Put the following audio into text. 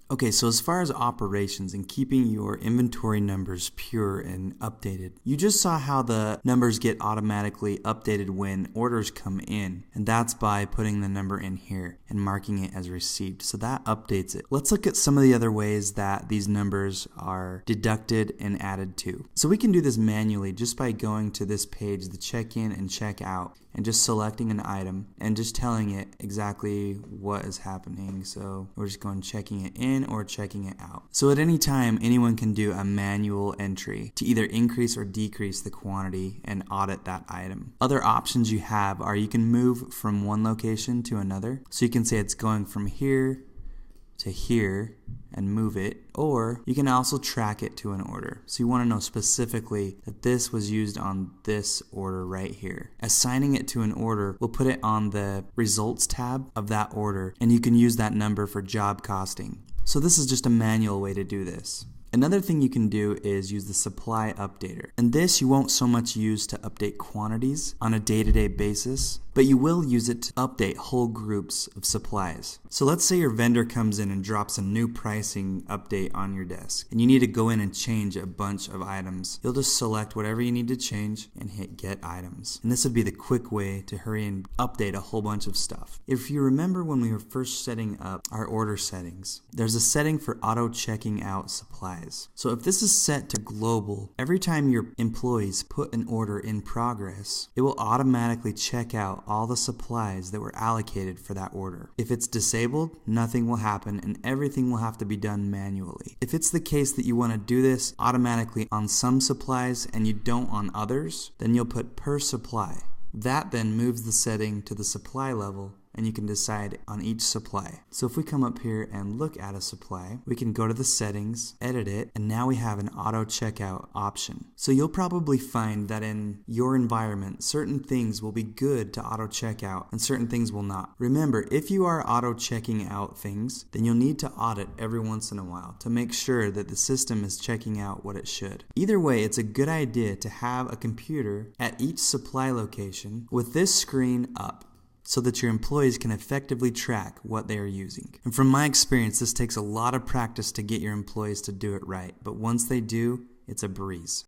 Okay, so as far as operations and keeping your inventory numbers pure and updated, you just saw how the numbers get automatically updated when orders come in, and that's by putting the number in here and marking it as received. So that updates it. Let's look at some of the other ways that these numbers are deducted and added to. So we can do this manually just by going to this page, the check in and check out, and just selecting an item and just telling it exactly what is happening. So we're just going checking it in or checking it out. So at any time, anyone can do a manual entry to either increase or decrease the quantity and audit that item. Other options you have are you can move from one location to another. So you can say it's going from here to here and move it, or you can also track it to an order. So you want to know specifically that this was used on this order right here. Assigning it to an order will put it on the results tab of that order, and you can use that number for job costing. So this is just a manual way to do this. Another thing you can do is use the supply updater. And this you won't so much use to update quantities on a day-to-day basis, but you will use it to update whole groups of supplies. So let's say your vendor comes in and drops a new pricing update on your desk, and you need to go in and change a bunch of items. You'll just select whatever you need to change and hit get items. And this would be the quick way to hurry and update a whole bunch of stuff. If you remember when we were first setting up our order settings, there's a setting for auto checking out supplies. So if this is set to global, every time your employees put an order in progress, it will automatically check out all the supplies that were allocated for that order. If it's disabled, nothing will happen and everything will have to be done manually. If it's the case that you want to do this automatically on some supplies and you don't on others, then you'll put per supply. That then moves the setting to the supply level, and you can decide on each supply. So if we come up here and look at a supply, we can go to the settings, edit it, and now we have an auto checkout option. So you'll probably find that in your environment, certain things will be good to auto checkout and certain things will not. Remember, if you are auto checking out things, then you'll need to audit every once in a while to make sure that the system is checking out what it should. Either way, it's a good idea to have a computer at each supply location with this screen up, so that your employees can effectively track what they are using. And from my experience, this takes a lot of practice to get your employees to do it right, but once they do, it's a breeze.